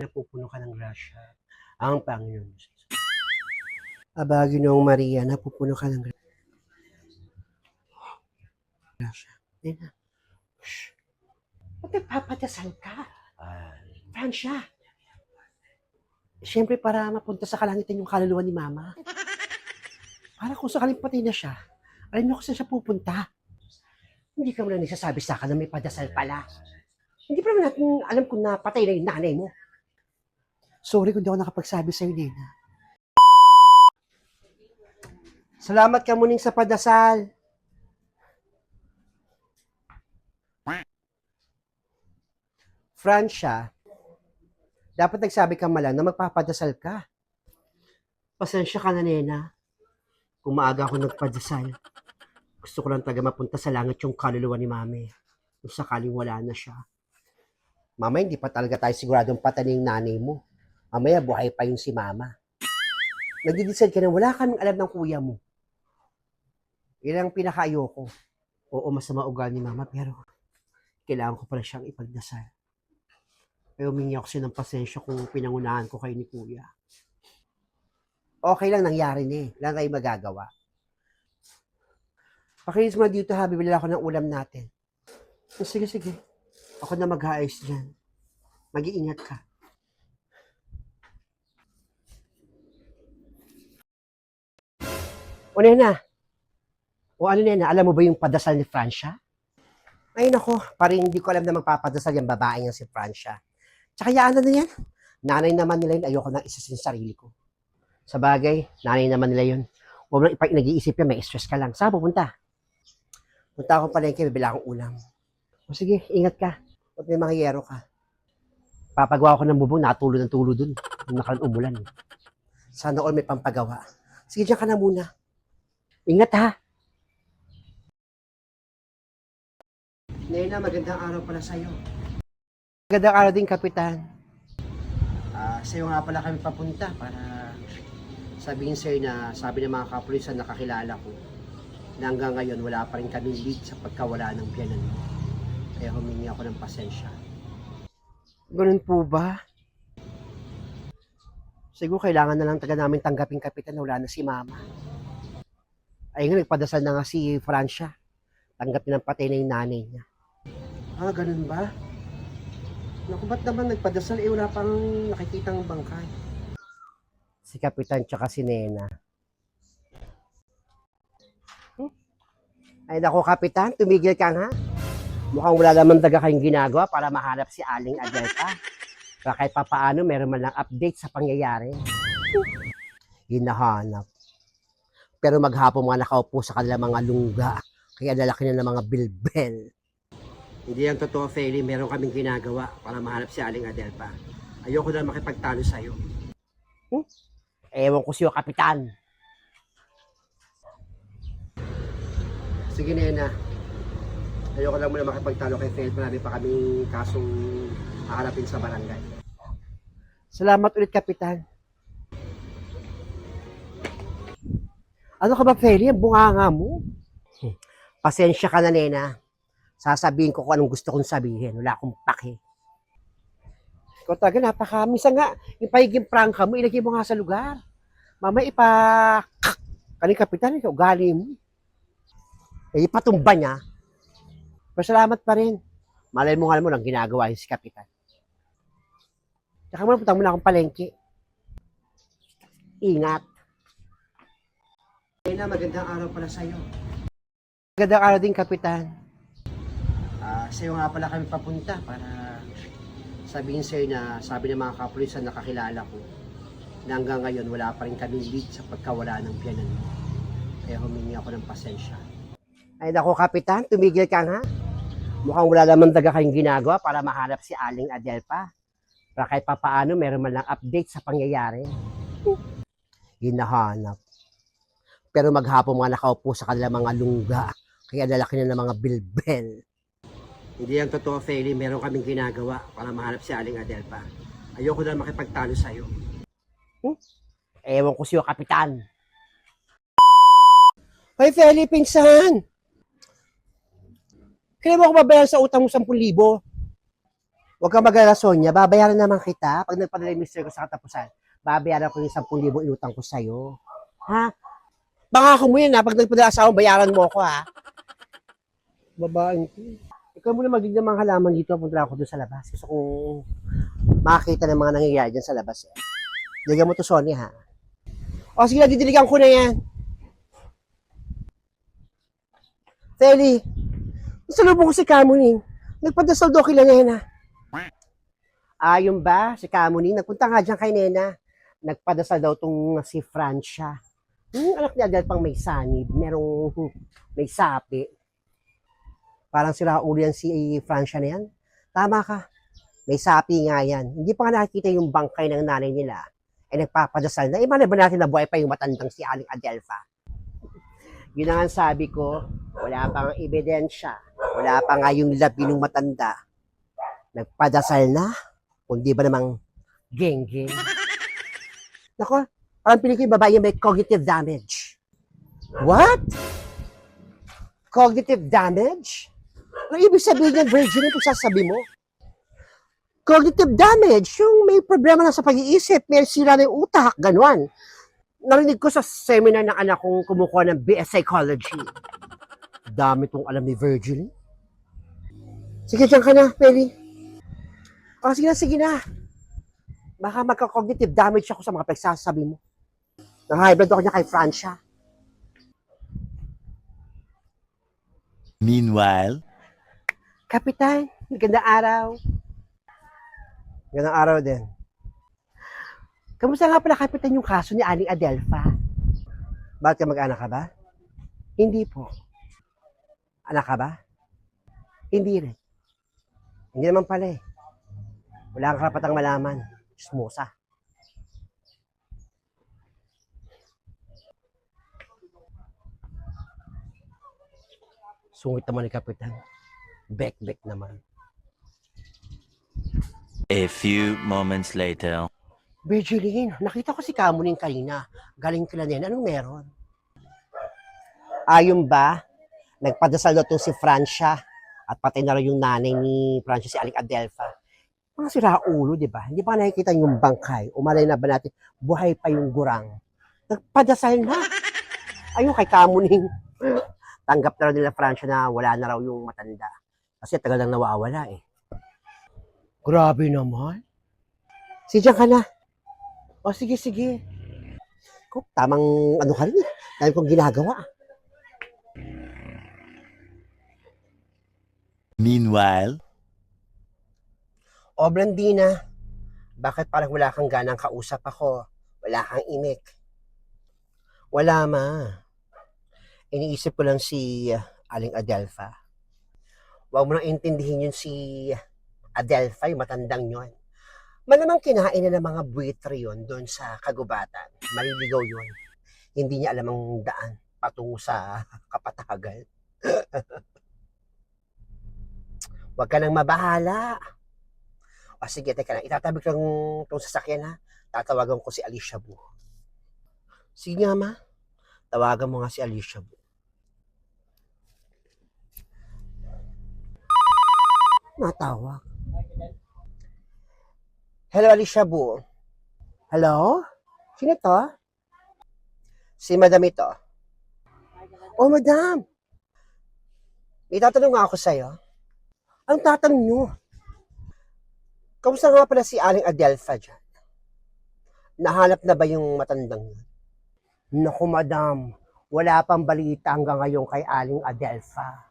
Napupuno ka ng grasya ang Panginoon. Aba, Ginoong Maria, napupuno ka ng grasya. Hindi na. Shh. Ba't nagpapadasal ka? Francia. Siyempre para mapunta sa kalangitan yung kaluluwa ni Mama. Para kung sakaling patay na siya, alam niyo kung saan siya pupunta. Hindi ka mo na nagsasabi sa akin na may padasal pala. Hindi pa naman natin alam kung napatay na yung nanay mo. Sorry kung di ako nakapagsabi sa'yo, Nena. Salamat ka muning sa padasal. Francia, dapat nagsabi ka malang na magpapadasal ka. Pasensya ka na, Nena. Kung maaga ako nagpadasal, gusto ko lang taga mapunta sa langit yung kaluluwa ni Mami. Kung sakaling wala na siya. Mama, hindi pa talaga tayo siguradong patay na yung nanay mo. Mamaya, buhay pa yung si Mama. Nagdi-decide ka na wala ka nang alam ng kuya mo. Yan ang pinaka-ayoko. Oo, masama ugali ni Mama, pero kailangan ko pala siyang ipagdasal. Kaya humingi ako siya ng pasensya kung pinangunahan ko kayo ni Kuya. Okay lang, nangyari na eh. Wala tayong magagawa. Pakinis mo dito ha, bibili ako ng ulam natin. Sige, sige. Ako na mag-aayos dyan. Mag-iingat ka. O Nena, o ano Nena, alam mo ba yung padasal ni Francia? Ay nako, parang hindi ko alam na magpapadasal yung babae niya si Francia. Tsaka yaan na yan. Nanay naman nila yun, ayoko nang isa sa sarili ko. Sa bagay, nanay naman nila yun. Huwag mo lang nag-iisip yan, may stress ka lang. Saan pupunta? Punta akong palengke, bibila akong ulam. O sige, ingat ka. Huwag may mga yero ka. Papagawa ko ng bubong, natulo ng tulo dun. Yung nakaraan umulan. Sana all may pampagawa. Sige, dyan ka na muna. Ingat ha. Nena, magandang araw pala sa'yo. Magandang araw din, Kapitan. Sa'yo nga pala kami papunta para sabihin sa'yo na sabi ng mga kapulisan na nakakilala ko na hanggang ngayon wala pa rin kami lead sa pagkawala ng biyanan mo. Kaya humingi ako ng pasensya. Ganun po ba? Siguro kailangan na lang taga namin tanggapin, Kapitan, na wala na si Mama. Ay nga, nagpadasal na nga si Francia. Tanggapin ng patay na yung nanay niya. Ganun ba? Naku, ba't naman nagpadasal? Wala pang nakikitang bangkay. Si Kapitan tsaka si Nena. Ay naku, Kapitan, tumigil ka nga. Mukhang wala naman taga kayong ginagawa para mahanap si Aling Adelpa. Para kahit papaano, meron man lang update sa pangyayari. Hinahanap. Pero maghapon mga nakaupo sa kanila mga lungga. Kaya lalaki na ng mga bilbel. Hindi yan totoo, Feli. Meron kaming ginagawa para mahanap si Aling Adelpa. Ayoko na makipagtalo sa'yo. Ewan ko siyo, Kapitan. Sige, Nena. Ayoko lang muna makipagtalo kay Feli. Marami pa kaming kasong haharapin sa barangay. Salamat ulit, Kapitan. Ano ka ba, Feli? Ang bunganga mo. Pasensya ka na, Nena. Sasabihin ko kung anong gusto kong sabihin. Wala akong pake. Ikaw talaga, minsan nga, yung pahiging prangka mo, ilagay mo nga sa lugar. Mamaya kaning Kapitan, ikaw, ugali mo. Ipatumba niya. Pero salamat pa rin. Malay mo nga mo lang ginagawa yung si Kapitan. Tsaka mo, punta mo na akong palengke. Ingat. Nena, magandang araw pala sa'yo. Magandang araw din, Kapitan. Sa'yo nga pala kami papunta para sabihin sa'yo na sabi ng mga kapulisan na nakakilala ko na hanggang ngayon wala pa rin kami lead sa pagkawala ng biyanan mo. Kaya humingi ako ng pasensya. Ay naku, Kapitan, tumigil ka nga. Mukhang wala naman taga kayong ginagawa para mahanap si Aling Adelpa. Para kahit papaano, meron man lang update sa pangyayari. Hinahanap. Pero maghapon mga nakaupo sa kanila mga lungga. Kaya lalaki na ng mga bilbel. Hindi yan totoo, Feli. Meron kaming ginagawa para mahanap si Aling Adelpa. Ayoko na makipagtalo sa'yo. Ewan ko siyo, Kapitan. Hoy, Feli, pinsan! Kaya mo ako babayan sa utang mo 10,000? Huwag kang mag-alala, Sonia. Babayaran naman kita pag nagpadala yung mister ko sa katapusan. Babayaran ko yung 10,000 inutang ko sa'yo. Ha? Pangako mo yan ha. Pag nagpadala sa akin, bayaran mo ako ha. Babaeng ko. Ikaw muna magiging mga halaman dito. Punta ako doon sa labas. Gusto kong makakita ng mga nangyayari dyan sa labas. Eh. Digan mo to, Sonia ha. O sige na, didiligan ko na yan. Feli, nasalubong ko si Kamuning. Nagpadasal daw kila Nena. Yung ba? Si Kamuning, nagpunta nga dyan kay Nena. Nagpadasal daw tong si Francia. Yung anak niya dahil pang may sanib. Merong may sapi. Parang sila ulo yan si Francia na yan. Tama ka. May sapi nga yan. Hindi pa nga nakikita yung bangkay ng nanay nila. Nagpapadasal na. Imana ba natin na buhay pa yung matandang si Aling Adelfa? Yun ang sabi ko, wala pang ebidensya. Wala pa nga yung labi ng matanda. Nagpadasal na. Kundi ba namang geng-geng? Nako, parang piling ko yung babae may cognitive damage. What? Cognitive damage? Ano ibig sabihin yan, Virgin, ito sasabi mo? Cognitive damage, yung may problema na sa pag-iisip, may sira na yung utak, gano'n. Narinig ko sa seminar ng anak kong kumukuha ng BS Psychology. Dami tong alam ni Virgil. Sige, dyan ka na, Peli. O, sige na. Baka magka-cognitive damage ako sa mga pagsasabi mo. Nang-high blood ako niya kay Francia. Meanwhile, Kapitan, magandang araw. Magandang araw din. Kamusta nga pala, Kapitan, yung kaso ni Aling Adelfa? Bakit ka mag-anak ka ba? Hindi po. Anak ka ba? Hindi rin. Hindi naman pala eh. Wala kang karapatang malaman. Smusa. Sungit naman ni Kapitan. Bek-bek naman. a few moments later. Virgiline, nakita ko si Kamuning kanina. Galing kila Nena. Anong meron? Ayun ba? Nagpadasal na si Francia at patay na rin yung nanay ni Francia, si Aling Adelfa. Mga siraulo, di ba? Hindi pa nakikita yung bangkay. Umalay na ba natin, buhay pa yung gurang. Nagpadasal na. Ayun kay Kamuning. Tanggap na rin nila Francia na wala na raw yung matanda. Kasi tagal lang nawawala eh. Grabe naman. Diyan ka na. O sige. Kung tamang ano ka rin eh. Dahil kong ginagawa. Meanwhile, O Blandina, bakit parang wala kang ganang kausap ako? Wala kang imik. Wala ma. Iniisip ko lang si Aling Adelfa. Huwag mo nang intindihin yun si Adelfa, yung matandang yun. Malamang kinain na ng mga buitre yun doon sa kagubatan. Maliligaw yun. Hindi niya alam ang daan patungo sa kapatagal. Huwag ka nang mabahala. O sige, teka lang. Itatabi ko lang itong sasakyan ha. Tatawagan ko si Alicia Bu. Sige nga ma. Tawagan mo nga si Alicia Bu. Matawag. Hello, Alicia Bu. Hello? Sino to? Si Madam ito. Oh, Madam. May tatanong nga ako sa'yo. Ang tatanong nyo? Kamusta nga pala si Aling Adelfa dyan? Nahanap na ba yung matandang yun? Naku, Madam. Wala pang balita hanggang ngayon kay Aling Adelfa.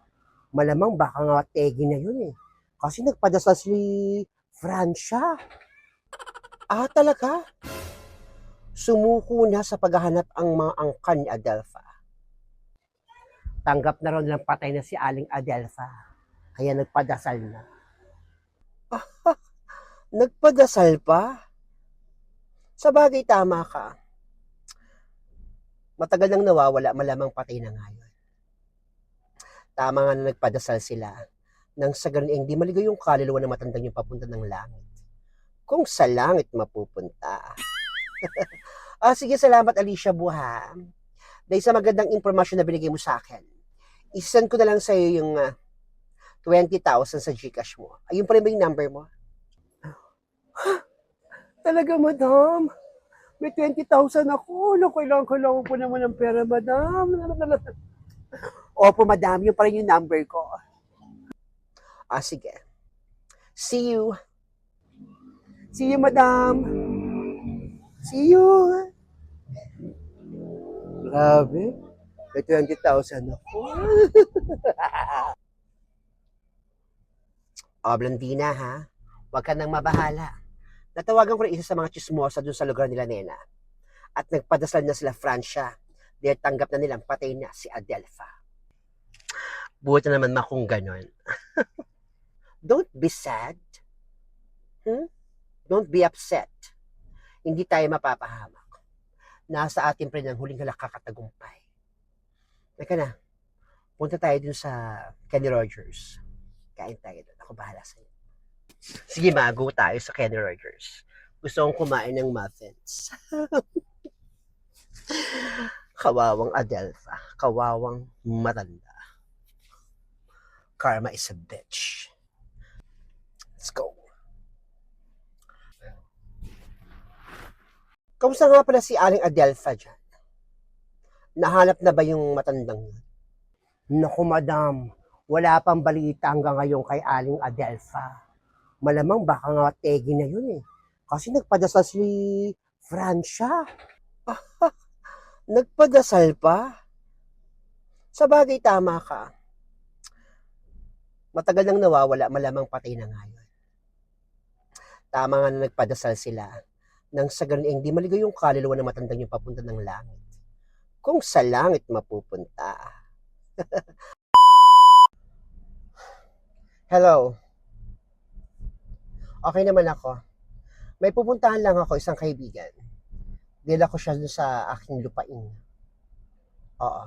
Malamang baka nga tegi na yun eh. Kasi nagpadasal si Francia. Talaga? Sumuko na sa paghahanap ang mga angkan ni Adelfa. Tanggap na rin nilang patay na si Aling Adelfa. Kaya nagpadasal na. Nagpadasal pa? Sa bagay, tama ka. Matagal nang nawawala, malamang patay na ngayon. Tama nga na nagpadasal sila. Nang sa ganun, hindi maligaw yung kaluluwa na matandang yung papunta ng langit. Kung sa langit mapupunta. Sige, salamat Alicia Buha. Dahil sa magandang impormasyon na binigay mo sa akin, isend ko na lang sa iyo yung 20,000 sa Gcash mo. Ayun pa rin ba yung number mo? Talaga, madam. May 20,000 ako. Kailangan po naman ng pera, madam. Opo, madam. Yun pa rin yung number ko. Sige. See you. See you, madam. See you. Grabe. May 20,000 ako. Blandina, ha? Huwag ka nang mabahala. Natawagan ko na isa sa mga chismosa dun sa lugar nila, Nena. At nagpadasal na sila Francia. Dahil tanggap na nilang patay na si Adelpha. Buti naman kung ganon. Don't be sad. Don't be upset. Hindi tayo mapapahamak. Nasa atin pa rin ang huling halakakatagumpay. Teka na. Punta tayo dun sa Kenny Rogers. Kain tayo dun. Ako bahala sa'yo. Sige, go tayo sa Kenny Rogers. Gusto kong kumain ng muffins. Kawawang Adelpha. Kawawang matanda. Karma is a bitch. Let's go. Kamusta nga pala si Aling Adelpha dyan? Nahanap na ba yung matandang yun? Naku, madam. Wala pang balita hanggang ngayon kay Aling Adelpha. Malamang baka nga tegi na yun eh. Kasi nagpadasal si Francia. Nagpadasal pa? Sa bagay, tama ka. Matagal nang nawawala, malamang patay na nga yun. Tama nga na nagpadasal sila. Nang sa ganun, hindi maligaw yung kaluluwa ng matandang yung papunta ng langit. Kung sa langit mapupunta. Hello. Okay naman ako. May pupuntahan lang ako, isang kaibigan. Dila ko siya sa aking lupain. Oo.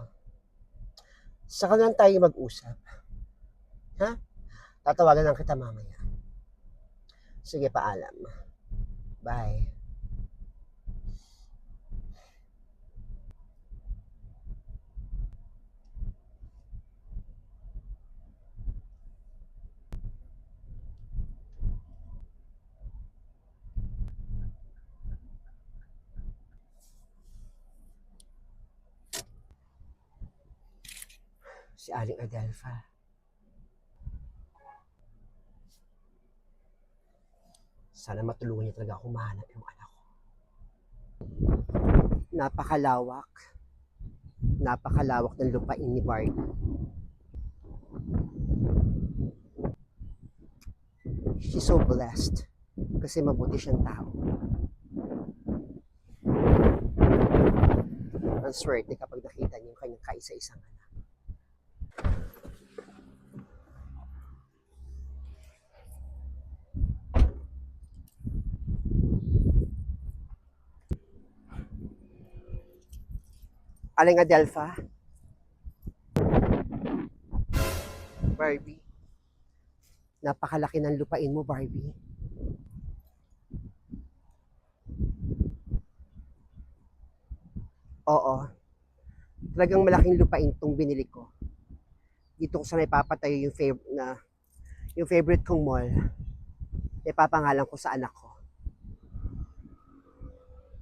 Saka lang tayo mag-usap. Ha? Tatawagan lang kita mamaya. Sige, paalam. Bye. Si Aling Adelpha. Sana matulungan niya talaga akong mahanap yung anak ko. Napakalawak. Napakalawak ng lupain ni Barbie. She's so blessed. Kasi mabuti siyang tao. Ang swerte kapag nakita niyo yung kanyang kaisa-isang anak. Aling Adelpha? Barbie? Napakalaki ng lupain mo, Barbie. Oo. Talagang malaking lupain tong binili ko. Dito ko sana ipapatayo yung favorite kong mall. Ipapangalan ko sa anak ko.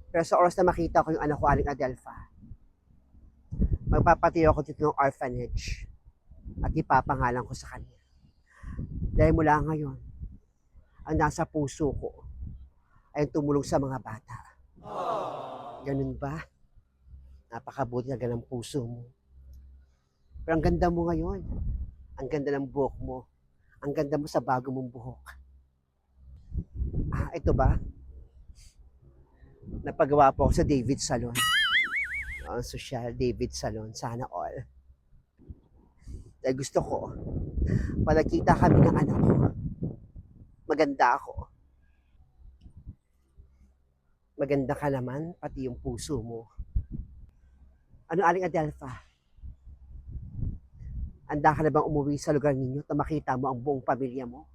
Pero sa oras na makita ko yung anak ko, Aling Adelpha, magpapatayo ako dito ng orphanage at ipapangalan ko sa kanya. Dahil mula ngayon, ang nasa puso ko ay tumulong sa mga bata. Ganun ba? Napakabuti na ganang puso mo. Pero ang ganda mo ngayon. Ang ganda ng buhok mo. Ang ganda mo sa bago mong buhok. Ito ba? Napagawa po ako sa David Salon. Ang social David Salon. Sana all. Dahil gusto ko, palagkita kami ng anak ko. Maganda ako. Maganda ka naman, pati yung puso mo. Ano, Aling Adelpha? Handa ka na bang umuwi sa lugar ninyo na makita mo ang buong pamilya mo?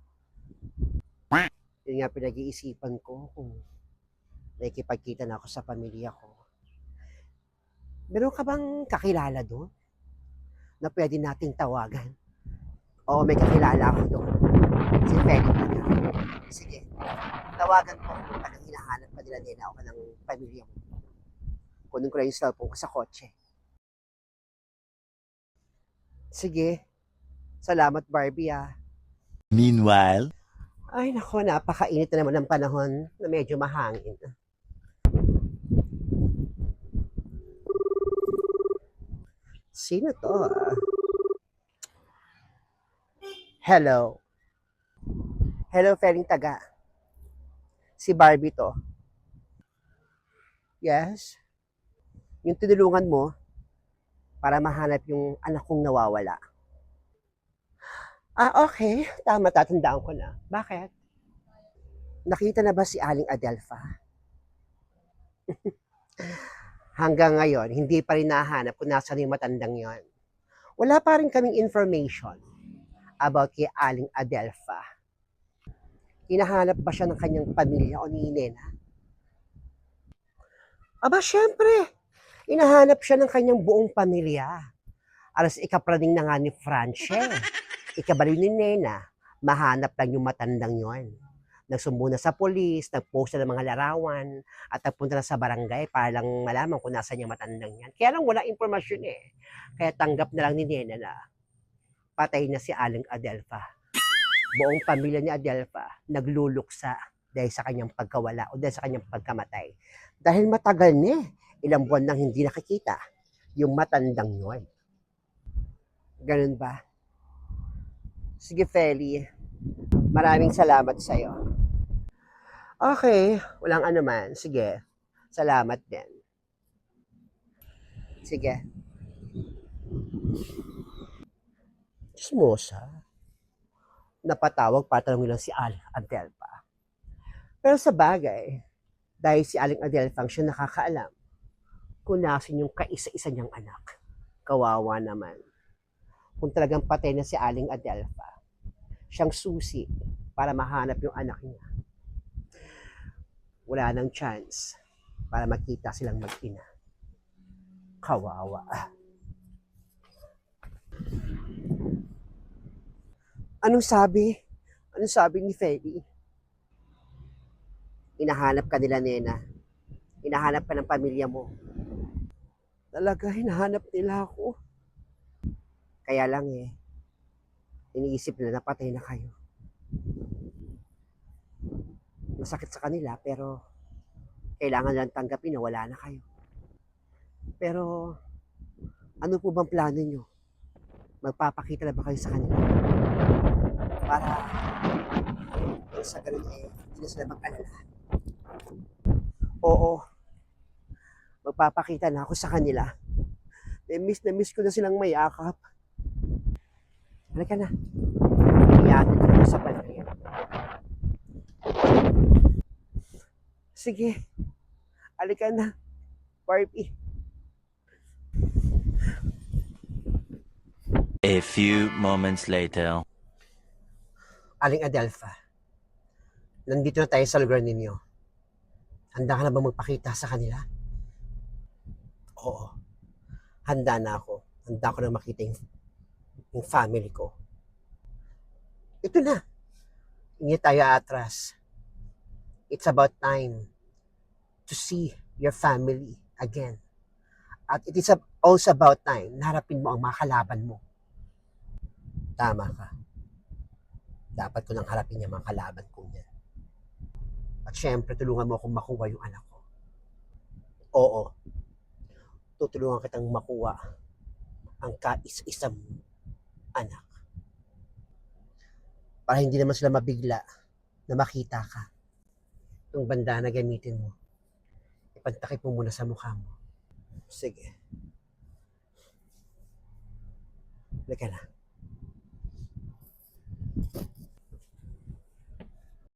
Yun nga pinag-iisipan ko kung nakikipagkita na ako sa pamilya ko. Meron ka bang kakilala doon na pwede nating tawagan? Oo, may kakilala ako doon. Si Felix. Sige. Tawagan ko kung talagang hinahanap pa nila nena o ka ng pamilya mo. Kunin ko na yung cellphone ko sa kotse. Sige. Salamat, Barbie, ah. Meanwhile, Ay, nako, napakainit na naman ng panahon na medyo mahangin. Sino to, ah? Hello. Hello, Feling Taga. Si Barbie to. Yes? Yung tinulungan mo para mahanap yung anak kong nawawala. Ah, okay. Tama, tatandaan ko na. Bakit? Nakita na ba si Aling Adelpha? Hanggang ngayon, hindi pa rin nahanap kung nasaan yung matandang yon. Wala pa rin kaming information about kay Aling Adelpha. Hinahanap ba siya ng kanyang pamilya o ni Nena? Aba, syempre. Hinahanap siya ng kanyang buong pamilya. Alas ikapraning na nga ni Francie. Ikabaliw ni Nena, mahanap lang yung matandang yon. Nagsumbo na sa polis, nag-post na ng mga larawan, at nagpunta na sa barangay para lang malaman kung nasaan yung matandang yan. Kaya lang wala impormasyon eh. Kaya tanggap na lang ni Nena na patay na si Aling Adelpha. Buong pamilya ni Adelpha nagluluksa dahil sa kanyang pagkawala o dahil sa kanyang pagkamatay. Dahil matagal na ilang buwan nang hindi nakikita yung matandang yon. Ganun ba? Sige, Feli. Maraming salamat sa'yo. Okay, walang anuman. Sige, salamat din. Sige. Chismosa. Napatawag para tanongin lang si Aling Adelpha. Pero sa bagay, dahil si Aling Adelpha ang siya nakakaalam kung nasin yung kaisa-isa niyang anak. Kawawa naman. Kung talagang patay na si Aling Adelpha, siyang susi para mahanap yung anak niya. Wala nang chance para makita silang mag-ina. Kawawa. Anong sabi? Anong sabi ni Feli? Hinahanap ka nila, Nena. Hinahanap ka ng pamilya mo. Talaga, hinahanap nila ako. Kaya lang iniisip nila na patay na kayo. Masakit sa kanila, pero kailangan lang tanggapin na wala na kayo. Pero, ano po bang plano nyo? Magpapakita na ba kayo sa kanila? Para, sa ganun hindi na sila mag-alala. Oo, magpapakita na ako sa kanila. Na miss ko na silang mayakap. Halika na. Iyatin ko na sa pamilya. Sige. Halika na. Barbie. a few moments later. Aling Adelpha, nandito na tayo sa lugar ninyo. Handa ka na ba magpakita sa kanila? Oo. Handa na ako. Handa ko na makita yung family ko. Ito na. Hindi tayo atras. It's about time to see your family again. At it is also about time na harapin mo ang mga kalaban mo. Tama ka. Dapat ko nang harapin yung mga kalaban ko niyan. At syempre, tulungan mo akong makuha yung anak ko. Oo. Tutulungan kitang makuha ang kais-isang anak. Para hindi naman sila mabigla na makita ka. Yung banda na gamitin mo, ipantakip mo muna sa mukha mo. Sige. Halika na.